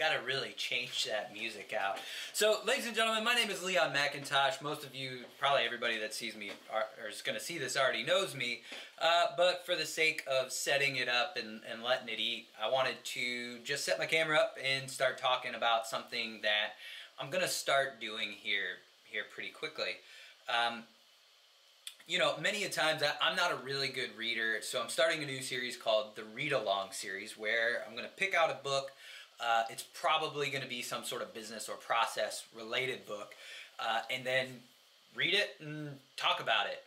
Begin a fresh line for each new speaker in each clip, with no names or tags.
Gotta really change that music out. So, ladies and gentlemen, my name is Leon McIntosh. Most of you, probably everybody that sees me or is going to see this already knows me. But for the sake of setting it up and letting it eat, I wanted to just set my camera up and start talking about something that I'm going to start doing here pretty quickly. You know, many a times I'm not a really good reader, so I'm starting a new series called the Read Along series, where I'm going to pick out a book. It's probably going to be some sort of business or process related book, and then read it and talk about it,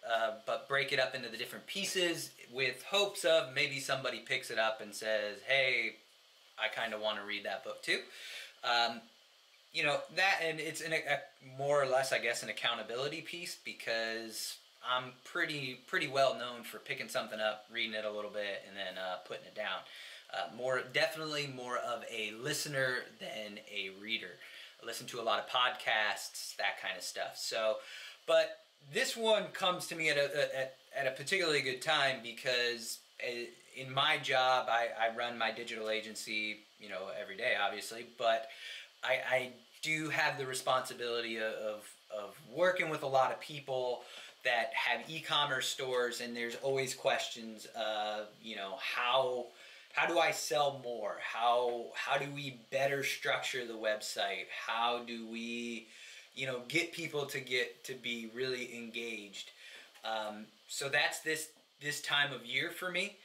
but break it up into the different pieces with hopes of maybe somebody picks it up and says, hey, I kind of want to read that book too. You know, that, and it's more or less, I guess, an accountability piece, because I'm pretty well known for picking something up, reading it a little bit, and then putting it down. Definitely more of a listener than a reader. I listen to a lot of podcasts, that kind of stuff. So, but this one comes to me at a particularly good time, because in my job, I run my digital agency, you know, every day, obviously, but I do have the responsibility of working with a lot of people that have e-commerce stores, and there's always questions of, you know, how do I sell more? How do we better structure the website? How do we, you know, get people to be really engaged? So that's this time of year for me.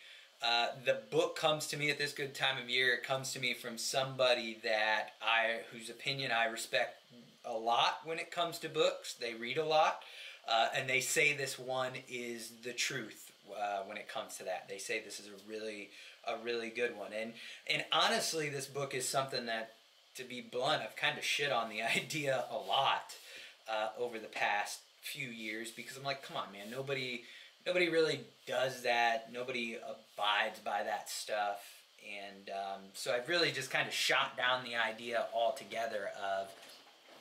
The book comes to me at this good time of year. It comes to me from somebody whose opinion I respect a lot when it comes to books. They read a lot, and they say this one is the truth when it comes to that. They say this is a really good one. And honestly, this book is something that, to be blunt, I've kind of shit on the idea a lot over the past few years, because I'm like, come on, man, nobody really does that. Nobody abides by that stuff. And so I've really just kind of shot down the idea altogether of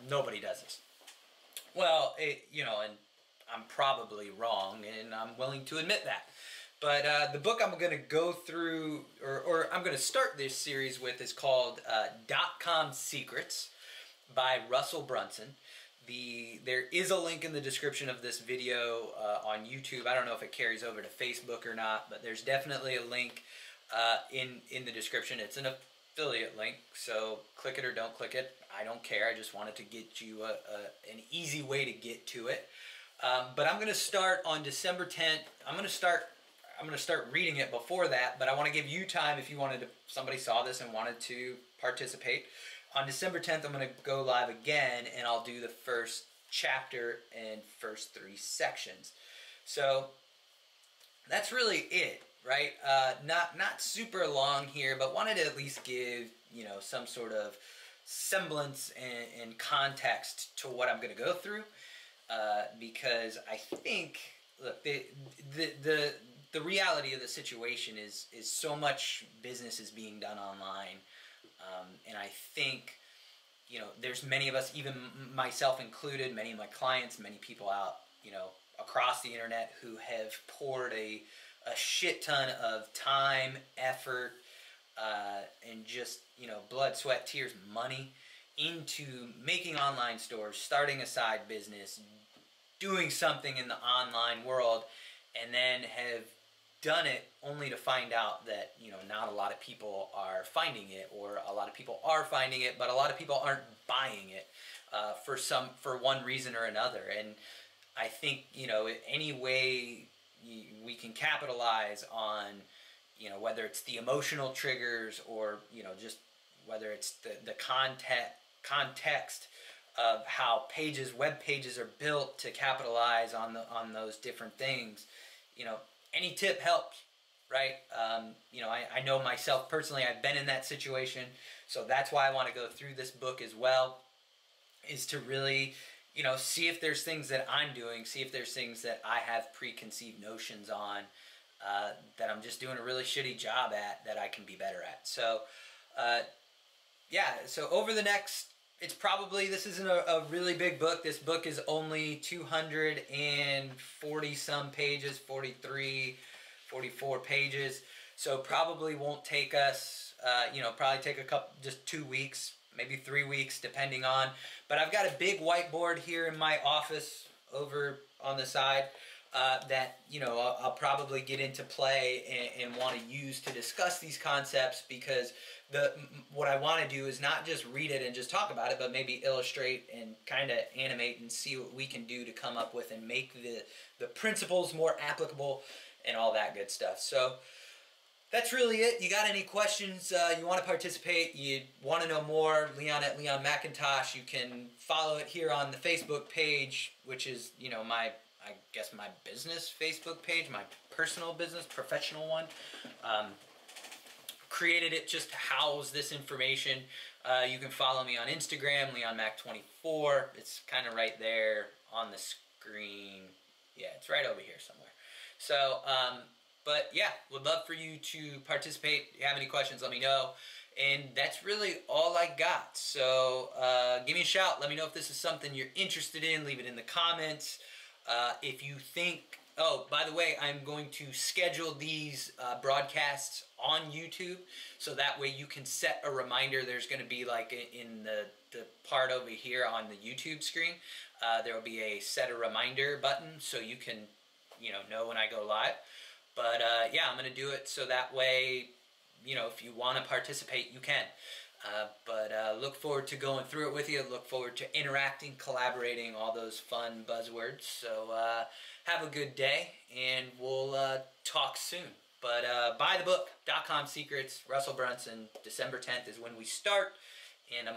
nobody does this. Well, you know, and I'm probably wrong, and I'm willing to admit that. But the book I'm going to go through, or I'm going to start this series with, is called DOTCOM Secrets by Russell Brunson. There is a link in the description of this video on YouTube. I don't know if it carries over to Facebook or not, but there's definitely a link in the description. It's an affiliate link, so click it or don't click it. I don't care. I just wanted to get you an easy way to get to it. But I'm going to start on December 10th. I'm going to start reading it before that, but I want to give you time if somebody saw this and wanted to participate. On December 10th, I'm going to go live again, and I'll do the first chapter and first 3 sections. So that's really it, right? Not super long here, but wanted to at least give, you know, some sort of semblance and context to what I'm going to go through, because I think, look, the reality of the situation is so much business is being done online. And I think, you know, there's many of us, even myself included, many of my clients, many people out, you know, across the internet, who have poured a shit ton of time, effort, and just, you know, blood, sweat, tears, money into making online stores, starting a side business, doing something in the online world, and then have done it only to find out that, you know, not a lot of people are finding it, or a lot of people are finding it, but a lot of people aren't buying it for one reason or another. And I think, you know, any way we can capitalize on, you know, whether it's the emotional triggers, or, you know, just whether it's the context of how web pages are built to capitalize on those different things, you know, any tip helps, right? You know, I know myself personally, I've been in that situation, so that's why I want to go through this book as well, is to really, you know, see if there's things that I'm doing, see if there's things that I have preconceived notions on, that I'm just doing a really shitty job at, that I can be better at. So, yeah, so over the next, this isn't a really big book. This book is only 240 some pages, 43, 44 pages. So probably won't take us Probably take just 2 weeks, maybe 3 weeks, depending on. But I've got a big whiteboard here in my office over on the side that I'll probably get into play and want to use to discuss these concepts, because what I want to do is not just read it and just talk about it, but maybe illustrate and kind of animate and see what we can do to come up with and make the principles more applicable and all that good stuff. So that's really it. You got any questions, you want to participate, you want to know more, Leon at Leon McIntosh. You can follow it here on the Facebook page, which is, I guess my business Facebook page, my personal business, professional one. Created it just to house this information. You can follow me on Instagram, LeonMac24. It's kind of right there on the screen. Yeah, it's right over here somewhere. So, but yeah, would love for you to participate. If you have any questions, let me know. And that's really all I got. So give me a shout. Let me know if this is something you're interested in. Leave it in the comments. If you think, oh, by the way, I'm going to schedule these broadcasts on YouTube, so that way you can set a reminder. There's going to be like in the part over here on the YouTube screen, there will be a set a reminder button, so you can know when I go live. But yeah, I'm going to do it so that way, if you want to participate, you can. But look forward to going through it with you. Look forward to interacting, collaborating, all those fun buzzwords. So have a good day, and we'll talk soon. But buy the book, DOTCOM Secrets, Russell Brunson. December 10th is when we start, and I'm